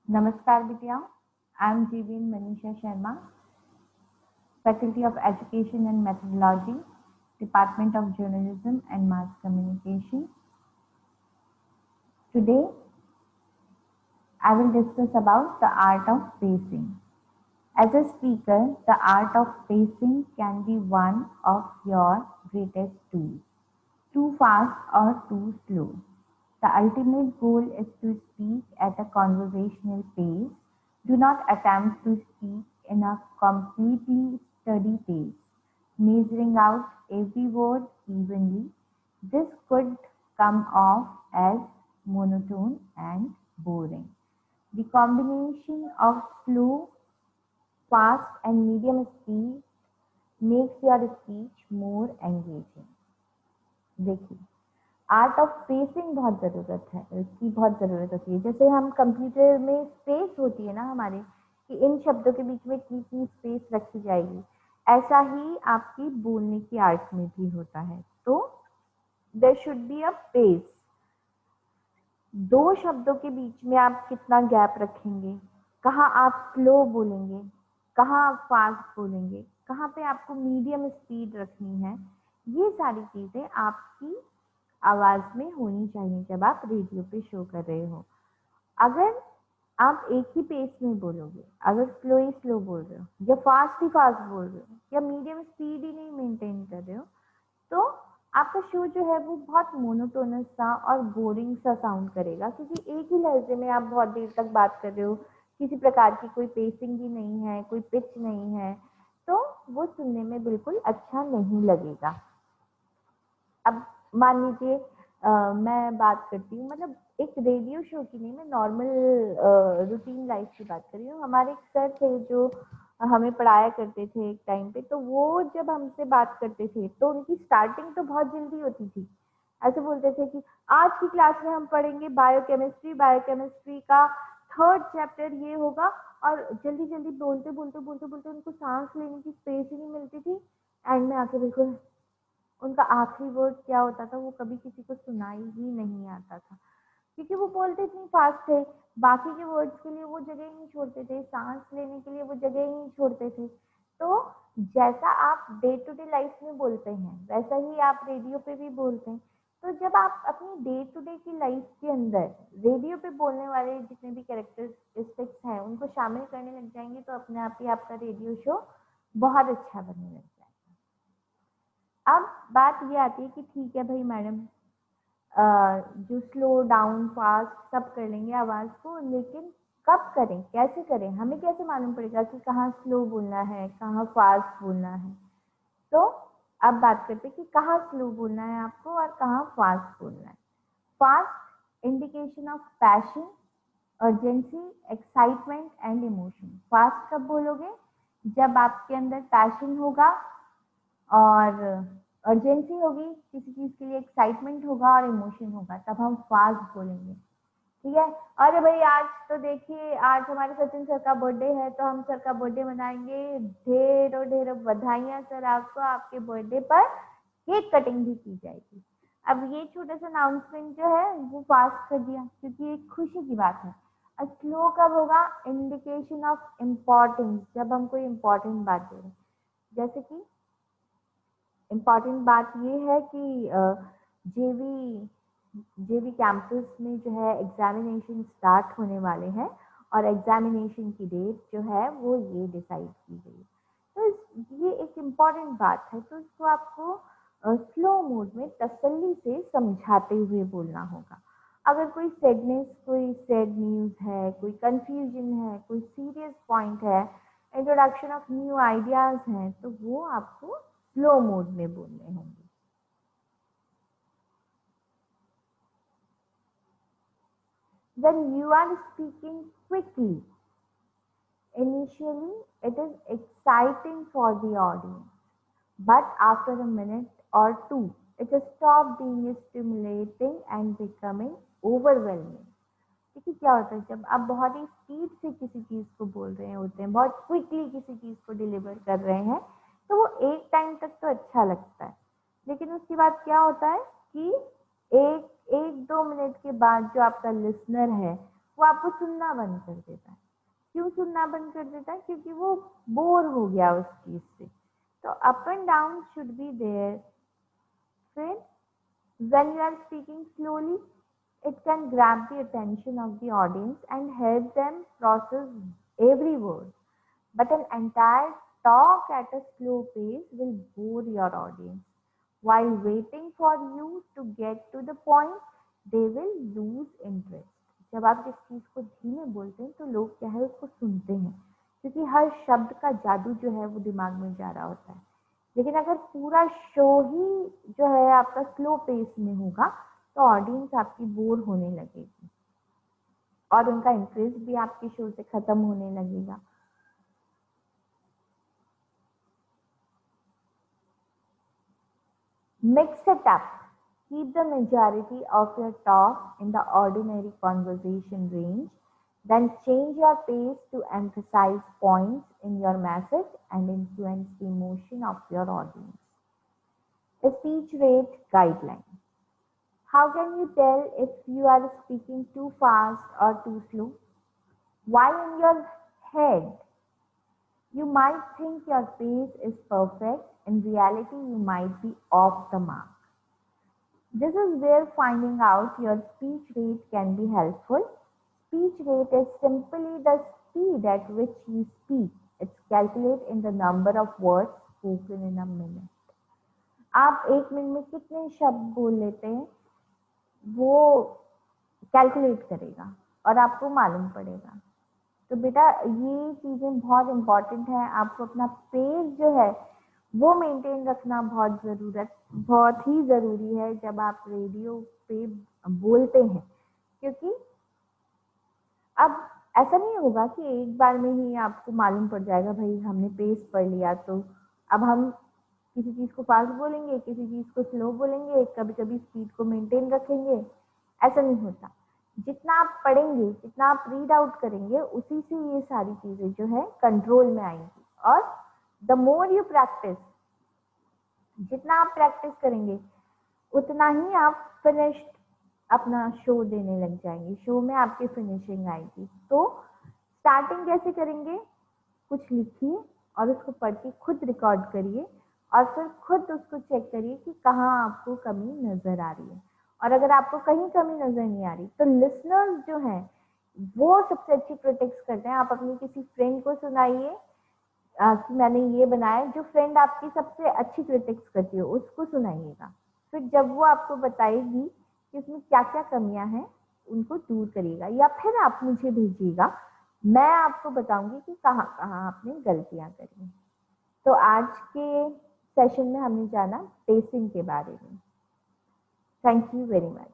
नमस्कार बिटिया, I am जीवीन Manisha Sharma, Faculty of Education and Methodology, Department of Journalism and Mass Communication. Today, I will discuss about the art of pacing. As a speaker, the art of pacing can be one of your greatest tools. Too fast or too slow. The ultimate goal is to speak at a conversational pace. Do not attempt to speak in a completely steady pace, measuring out every word evenly. This could come off as monotone and boring. The combination of slow, fast, and medium speed makes your speech more engaging. देखिए, art of spacing बहुत ज़रूरत है, इसकी बहुत ज़रूरत होती है। जैसे हम कंप्यूटर में स्पेस होती है ना हमारे, कि इन शब्दों के बीच में इतनी स्पेस रखी जाएगी, ऐसा ही आपकी बोलने की आर्ट में भी होता है। तो there should be a pace. दो शब्दों के बीच में आप कितना गैप रखेंगे, कहाँ आप स्लो बोलेंगे, कहाँ आप फास्ट बोलेंगे, कहाँ पे आपको मीडियम स्पीड रखनी है, ये सारी चीज़ें आपकी आवाज में होनी चाहिए जब आप रेडियो पे शो कर रहे हो। अगर आप एक ही पेस में बोलोगे, अगर स्लो ही स्लो बोल रहे हो या फास्ट ही फास्ट बोल रहे हो या मीडियम स्पीड ही नहीं मेंटेन कर रहे हो, तो आपका शो जो है वो बहुत मोनोटोनस सा और बोरिंग सा साउंड करेगा, क्योंकि एक ही लहजे में आप बहुत देर तक बात कर रहे हो, किसी प्रकार की कोई पेसिंग ही नहीं है, कोई पिच नहीं है, तो वो सुनने में बिल्कुल अच्छा नहीं लगेगा। अब मान लीजिए मैं बात करती हूँ, मतलब एक रेडियो शो की नहीं, मैं नॉर्मल रूटीन लाइफ की बात कर रही हूँ। हमारे एक सर थे जो हमें पढ़ाया करते थे एक टाइम पे, तो वो जब हमसे बात करते थे तो उनकी स्टार्टिंग तो बहुत जल्दी होती थी। ऐसे बोलते थे कि आज की क्लास में हम पढ़ेंगे बायोकेमिस्ट्री, बायोकेमिस्ट्री का थर्ड चैप्टर ये होगा, और जल्दी जल्दी बोलते बोलते बोलते बोलते उनको सांस लेने की स्पेस ही नहीं मिलती थी। एंड में आके बिल्कुल उनका आखिरी वर्ड क्या होता था वो कभी किसी को सुनाई ही नहीं आता था, क्योंकि वो बोलते इतनी फास्ट थे, बाकी के वर्ड्स के लिए वो जगह ही नहीं छोड़ते थे, सांस लेने के लिए वो जगह ही नहीं छोड़ते थे। तो जैसा आप डे टू डे लाइफ में बोलते हैं वैसा ही आप रेडियो पे भी बोलते हैं। तो जब आप अपनी डे टू डे की लाइफ के अंदर रेडियो पे बोलने वाले जितने भी कैरेक्टरिस्टिक्स हैं उनको शामिल करने लग जाएंगे, तो अपने आप ही आपका रेडियो शो बहुत अच्छा बनने लग जाएगा। अब बात ये आती है कि ठीक है भाई मैडम, जो स्लो डाउन फास्ट सब कर लेंगे आवाज़ को, लेकिन कब करें, कैसे करें, हमें कैसे मालूम पड़ेगा कि कहाँ स्लो बोलना है, कहाँ फास्ट बोलना है। तो अब बात करते हैं कि कहाँ स्लो बोलना है आपको और कहाँ फास्ट बोलना है। Fast indication of passion, urgency, excitement and emotion. Fast कब बोलोगे, जब आपके अंदर पैशन होगा और अर्जेंसी होगी, किसी चीज़ के लिए एक्साइटमेंट होगा और इमोशन होगा, तब हम फास्ट बोलेंगे। ठीक है, अरे भाई आज तो देखिए आज हमारे सचिन सर का बर्थडे है, तो हम सर का बर्थडे मनाएंगे, ढेरों ढेरों बधाइयाँ सर आपको, आपके बर्थडे पर केक कटिंग भी की जाएगी। अब ये छोटा सा अनाउंसमेंट जो है वो फास्ट कर दिया, क्योंकि एक खुशी की बात है। और स्लो कब होगा, इंडिकेशन ऑफ इम्पोर्टेंस, जब हम कोई इम्पोर्टेंट बात दे रहे हैं। जैसे कि इम्पॉर्टेंट बात ये है कि जेवी जेवी कैंपस में जो है एग्जामिनेशन स्टार्ट होने वाले हैं, और एग्जामिनेशन की डेट जो है वो ये डिसाइड की गई। तो ये एक इम्पॉर्टेंट बात है, तो इसको आपको स्लो मोड में तसल्ली से समझाते हुए बोलना होगा। अगर कोई सैडनेस, कोई सैड न्यूज़ है, कोई कंफ्यूजन है, कोई सीरियस पॉइंट है, इंट्रोडक्शन ऑफ न्यू आइडियाज हैं, तो वो आपको स्लो मोड में बोलने होंगे। When you are speaking quickly, initially it is exciting for the audience, but after a minute or two, it stops being stimulating and becoming overwhelming. देखिए क्या होता है, जब आप बहुत ही स्पीड से किसी चीज़ को बोल रहे होते हैं, बहुत क्विकली किसी चीज़ को डिलीवर कर रहे हैं, तो वो एक टाइम तक तो अच्छा लगता है, लेकिन उसके बाद क्या होता है कि एक एक दो मिनट के बाद जो आपका लिसनर है वो आपको सुनना बंद कर देता है। क्यों सुनना बंद कर देता है? क्योंकि वो बोर हो गया उस चीज से। तो up and down should be there. फिर when you are speaking slowly, it can grab the attention of the audience and help them process every word. But an entire talk at a slow pace will bore your audience. While waiting for you to get to the point, they will lose interest. जब आप जिस चीज को धीमे बोलते हैं तो लोग क्या है उसको सुनते हैं, क्योंकि हर शब्द का जादू जो है वो दिमाग में जा रहा होता है। लेकिन अगर पूरा शो ही जो है आपका स्लो पेस में होगा तो ऑडियंस आपकी बोर होने लगेगी और उनका इंटरेस्ट भी आपके शो से खत्म होने लगेगा। Mix it up. Keep the majority of your talk in the ordinary conversation range. Then change your pace to emphasize points in your message and influence the emotion of your audience. A speech rate guideline. How can you tell if you are speaking too fast or too slow? While in your head, you might think your pace is perfect. In reality, you might be off the mark. This is where finding out your speech rate can be helpful. Speech rate is simply the speed at which you speak. It's calculated in the number of words spoken in a minute. आप एक minute में कितने शब्द बोल लेते हैं वो calculate करेगा और आपको मालूम पड़ेगा। तो बेटा ये चीज़ें बहुत इम्पॉर्टेंट है। आपको अपना पेस जो है वो मेंटेन रखना बहुत ही ज़रूरी है जब आप रेडियो पे बोलते हैं, क्योंकि अब ऐसा नहीं होगा कि एक बार में ही आपको मालूम पड़ जाएगा भाई हमने पेस पढ़ लिया तो अब हम किसी चीज़ को फास्ट बोलेंगे, किसी चीज़ को स्लो बोलेंगे, कभी कभी स्पीड को मेंटेन रखेंगे। ऐसा नहीं होता। जितना आप पढ़ेंगे, जितना आप रीड आउट करेंगे, उसी से ये सारी चीज़ें जो है कंट्रोल में आएंगी। और द मोर यू प्रैक्टिस, जितना आप प्रैक्टिस करेंगे उतना ही आप फिनिश्ड अपना शो देने लग जाएंगे। शो में आपकी फिनिशिंग आएगी। तो स्टार्टिंग कैसे करेंगे? कुछ लिखिए और उसको पढ़ के खुद रिकॉर्ड करिए और फिर खुद उसको चेक करिए कि कहाँ आपको कमी नज़र आ रही है। और अगर आपको कहीं कमी नज़र नहीं आ रही तो लिसनर्स जो हैं वो सबसे अच्छी क्रिटिक्स करते हैं। आप अपनी किसी फ्रेंड को सुनाइए कि मैंने ये बनाया, जो फ्रेंड आपकी सबसे अच्छी क्रिटिक्स करती है उसको सुनाइएगा। फिर जब वो आपको बताएगी कि इसमें क्या क्या कमियां हैं उनको दूर करिएगा, या फिर आप मुझे भेजिएगा, मैं आपको बताऊंगी कि कहाँ कहाँ आपने गलतियां करी। तो आज के सेशन में हमने जाना पेसिंग के बारे में। Thank you very much.